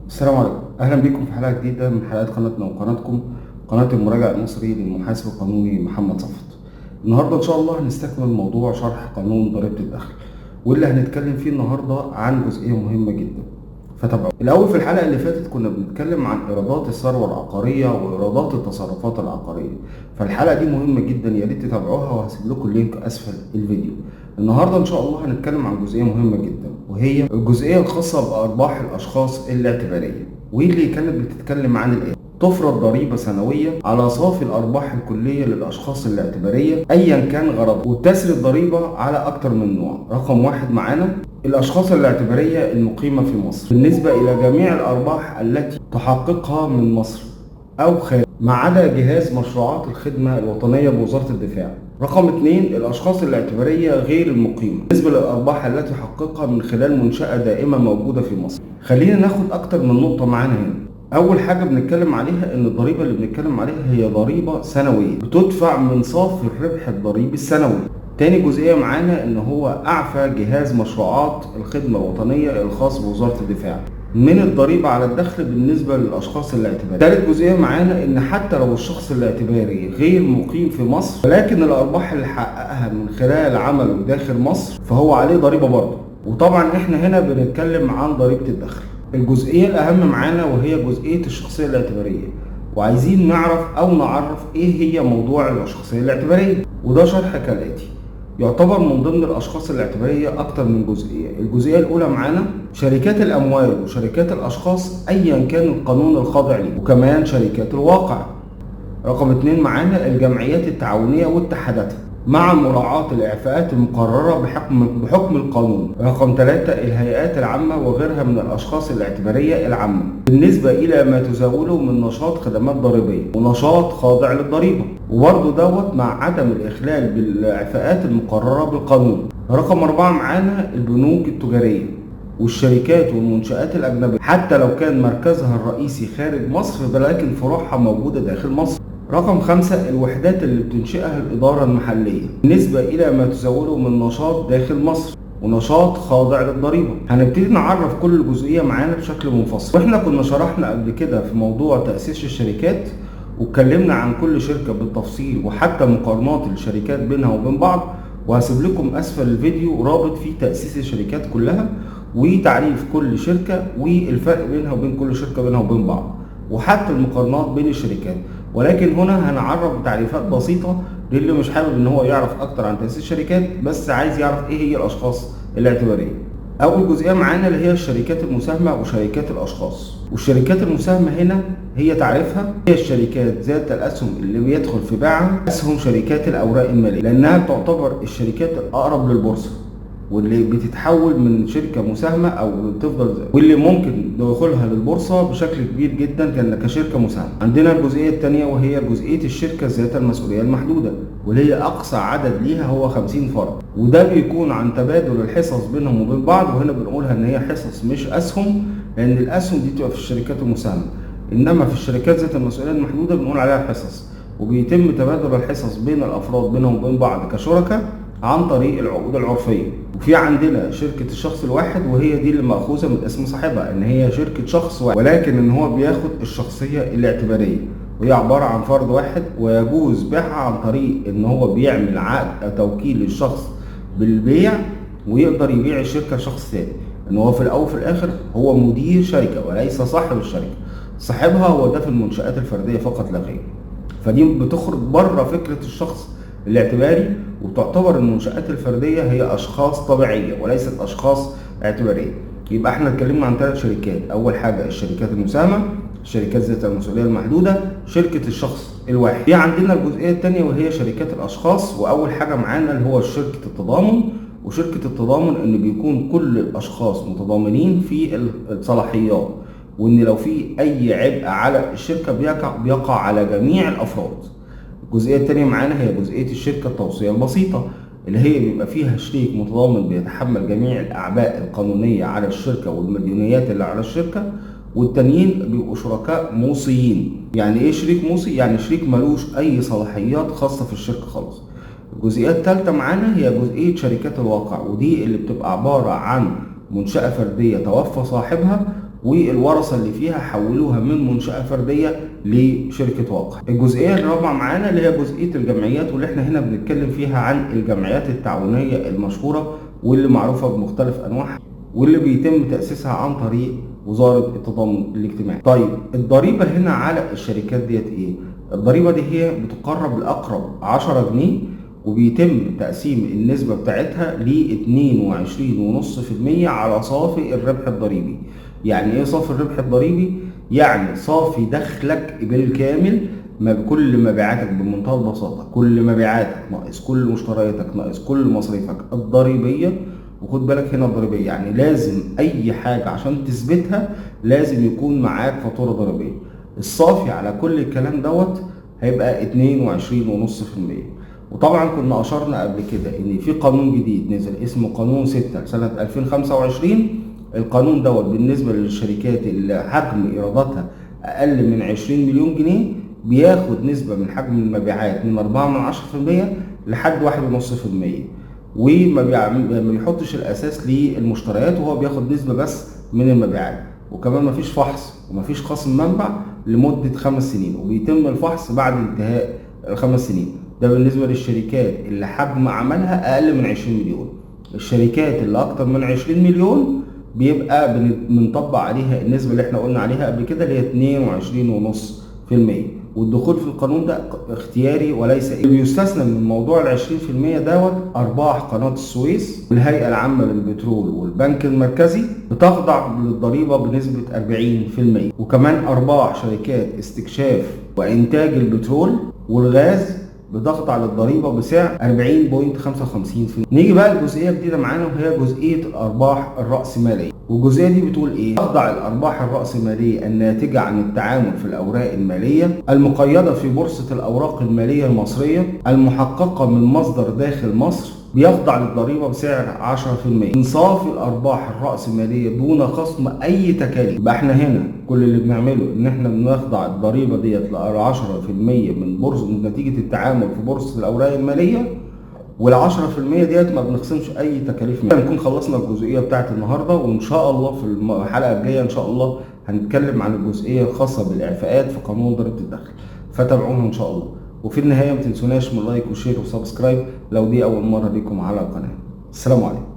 السلام عليكم، اهلا بكم في حلقه جديده من حلقات قناتنا وقناتكم قناه المراجع المصري للمحاسب القانوني محمد صفوت. النهارده ان شاء الله هنستكمل موضوع شرح قانون ضريبه الدخل، واللي هنتكلم فيه النهارده عن جزئيه مهمه جدا، فتابعوا. الاول في الحلقه اللي فاتت كنا بنتكلم عن ايرادات الثروه العقاريه وايرادات التصرفات العقاريه، فالحلقه دي مهمه جدا، يا ريت تتابعوها وهسيب لكم اللينك اسفل الفيديو. النهارده ان شاء الله هنتكلم عن جزئيه مهمه جدا، وهي الجزئيه الخاصه بارباح الاشخاص الاعتباريه، واللي كانت بتتكلم عن الآتي: تفرض ضريبة سنوية على صافي الأرباح الكلية للأشخاص الاعتبارية أيا كان غرضه، وتسري الضريبة على أكتر من نوع. رقم واحد معانا الأشخاص الاعتبارية المقيمة في مصر بالنسبة إلى جميع الأرباح التي تحققها من مصر أو خارج، ما عدا جهاز مشروعات الخدمة الوطنية بوزارة الدفاع. رقم 2 الأشخاص الاعتبارية غير المقيمة بالنسبة للأرباح التي تحققها من خلال منشأة دائمة موجودة في مصر. خلينا ناخد أكتر من نقطة معانا هنا. أول حاجة بنتكلم عليها إن الضريبة اللي بنتكلم عليها هي ضريبة سنوية بتدفع من صافي الربح الضريبي السنوي. تاني جزئية معانا إن هو أعفى جهاز مشروعات الخدمة الوطنية الخاص بوزارة الدفاع من الضريبة على الدخل بالنسبة للأشخاص الاعتباريين. تالت جزئية معانا إن حتى لو الشخص الاعتباري غير مقيم في مصر، ولكن الأرباح اللي حققها من خلال عمله داخل مصر فهو عليه ضريبة برضه. وطبعا إحنا هنا بنتكلم عن ضريبة الدخل. الجزئية الأهم معانا وهي جزئية الشخصية الاعتبارية، وعايزين نعرف أو نعرف إيه هي موضوع الشخصية الاعتبارية، وده شرح كالآتي. يعتبر من ضمن الأشخاص الاعتبارية أكتر من جزئية. الجزئية الأولى معانا شركات الأموال وشركات الأشخاص أيا كان القانون الخاضع ليه، وكمان شركات الواقع. رقم 2 معانا الجمعيات التعاونية واتحاداتها مع مراعاة الإعفاءات المقررة بحكم القانون. رقم 3 الهيئات العامة وغيرها من الأشخاص الاعتبارية العامة بالنسبة إلى ما تزاوله من نشاط خدمات ضريبية ونشاط خاضع للضريبة، وبرضه دوت مع عدم الإخلال بالإعفاءات المقررة بالقانون. رقم 4 معانا البنوك التجارية والشركات والمنشآت الأجنبية، حتى لو كان مركزها الرئيسي خارج مصر ولكن فروعها موجودة داخل مصر. رقم 5 الوحدات اللي بتنشئها الإدارة المحلية بالنسبة إلى ما تزوله من نشاط داخل مصر ونشاط خاضع للضريبة. هنبتدي نعرف كل جزئية معانا بشكل منفصل، واحنا كنا شرحنا قبل كده في موضوع تأسيس الشركات واتكلمنا عن كل شركة بالتفصيل وحتى مقارنات الشركات بينها وبين بعض، وهسيب لكم أسفل الفيديو رابط فيه تأسيس الشركات كلها وتعريف كل شركة والفرق بينها وبين كل شركة بينها وبين بعض، وحتى المقارنات بين الشركات. ولكن هنا هنعرف تعريفات بسيطة للي مش حابب ان هو يعرف اكتر عن تأسيس الشركات بس عايز يعرف ايه هي الاشخاص الاعتبارية. اول جزئية معانا اللي هي الشركات المساهمة وشركات الاشخاص. والشركات المساهمة هنا هي تعريفها هي الشركات ذات الاسهم اللي بيدخل في بيعها اسهم شركات الاوراق المالية، لانها تعتبر الشركات الاقرب للبورصة واللي بتتحول من شركة مساهمة أو واللي ممكن دخولها للبورصة بشكل كبير جدا كشركة مساهمة. عندنا الجزئية الثانية وهي جزئية الشركة ذات المسؤولية المحدودة، واللي هي أقصى عدد ليها هو 50 فرد، وده بيكون عن تبادل الحصص بينهم وبين بعض. وهنا بنقولها إن هي حصص مش أسهم، لأن الأسهم دي بتبقى في الشركات المساهمة، إنما في الشركات ذات المسؤولية المحدودة بنقول عليها حصص، وبيتم تبادل الحصص بين الأفراد بينهم وبين بعض كشركاء عن طريق العقود العرفية. وفي عندنا شركة الشخص الواحد، وهي دي اللي مأخوذة من اسم صاحبها ان هي شركة شخص واحد، ولكن ان هو بياخد الشخصية الاعتبارية، وهي عبارة عن فرد واحد ويجوز بيعها عن طريق ان هو بيعمل عقد او توكيل للشخص بالبيع ويقدر يبيع الشركة لشخص ثاني، ان هو في الاول وفي الاخر هو مدير شركة وليس صاحب الشركة. صاحبها هو ده في المنشآت الفردية فقط لا غير. فدي بتخرج بره فكرة الشخص الاعتباري، وتعتبر المنشآت الفردية هي أشخاص طبيعية وليست أشخاص اعتبارية. يبقى احنا اتكلمنا عن 3 شركات. أول حاجة الشركات المساهمة، الشركات ذات المسؤولية المحدودة، شركة الشخص الواحد. في عندنا الجزئية الثانية وهي شركات الأشخاص. وأول حاجة معانا اللي هو شركة التضامن. وشركة التضامن إن بيكون كل الأشخاص متضامنين في الصلاحيات، وإن لو في أي عبء على الشركة بيقع على جميع الأفراد. الجزئية التانية معانا هي جزئية الشركة التوصية البسيطة، اللي هي بيبقى فيها شريك متضامن بيتحمل جميع الأعباء القانونية على الشركة والمديونيات اللي على الشركة، والتانيين بيبقوا شركاء موصيين. يعني ايه شريك موصي؟ يعني شريك ملوش أي صلاحيات خاصة في الشركة خالص. الجزئية التالتة معانا هي جزئية شركات الواقع، ودي اللي بتبقى عبارة عن منشأة فردية توفى صاحبها والورثه اللي فيها حولوها من منشاه فرديه لشركه واقع. الجزئيه الرابعه معانا اللي هي جزئيه الجمعيات، واللي احنا هنا بنتكلم فيها عن الجمعيات التعاونيه المشهوره واللي معروفه بمختلف انواعها واللي بيتم تاسيسها عن طريق وزاره التضامن الاجتماعي. طيب الضريبه هنا على الشركات ديت ايه؟ الضريبه دي هي بتقرب لاقرب 10 جنيه، وبيتم تقسيم النسبة بتاعتها ل 22.5% على صافي الربح الضريبي. يعني ايه صافي الربح الضريبي؟ يعني صافي دخلك بالكامل، ما بكل مبيعاتك بمنتهى البساطة، كل مبيعاتك ناقص كل مشترياتك ناقص كل مصاريفك الضريبية. وخد بالك هنا الضريبية يعني لازم أي حاجة عشان تثبتها لازم يكون معاك فاتورة ضريبية. الصافي على كل الكلام دوت هيبقى 22.5%. وطبعا كنا اشرنا قبل كده ان في قانون جديد نزل اسمه قانون 6 سنة 2025. القانون دوت بالنسبة للشركات اللي حجم ايراداتها اقل من 20 مليون جنيه بياخد نسبة من حجم المبيعات من 4% لحد 1.5%، وما بيحطش الاساس للمشتريات، وهو بياخد نسبة بس من المبيعات. وكمان مفيش فحص ومفيش خصم منبع لمدة 5 سنين، وبيتم الفحص بعد انتهاء ال5 سنين. ده بالنسبة للشركات اللي حجم عملها أقل من 20 مليون. الشركات اللي أكتر من 20 مليون بيبقى بنطبق عليها النسبة اللي احنا قلنا عليها قبل كده اللي هي 22.5%. والدخول في القانون ده اختياري وليس اللي بيستثنى من موضوع ال 20% دوت أرباح قناة السويس والهيئة العامة للبترول والبنك المركزي بتخضع للضريبة بنسبة 40%. وكمان أرباح شركات استكشاف وإنتاج البترول والغاز بتخضع للضريبه بسعر 40.55%. نيجي بقى لجزئيه جديده معانا وهي جزئيه الارباح الراسماليه. والجزئيه دي بتقول ايه؟ تخضع الارباح الراسماليه الناتجه عن التعامل في الاوراق الماليه المقيده في بورصه الاوراق الماليه المصريه المحققه من مصدر داخل مصر بيخضع للضريبه بسعر 10% من صافي الارباح الراسماليه دون خصم اي تكاليف. يبقى احنا هنا كل اللي بنعمله ان احنا بنخضع الضريبه ديت ل 10% من بورصه من نتيجه التعامل في بورصه الاوراق الماليه، وال 10% ديت ما بنخصمش اي تكاليف منها. نكون خلصنا الجزئيه بتاعت النهارده، وان شاء الله في الحلقه الجايه ان شاء الله هنتكلم عن الجزئيه الخاصه بالاعفاءات في قانون ضريبه الدخل، فتابعونا ان شاء الله. وفي النهايه ما تنسوناش من لايك وشير وسبسكرايب لو دي اول مره ليكم على القناه. السلام عليكم.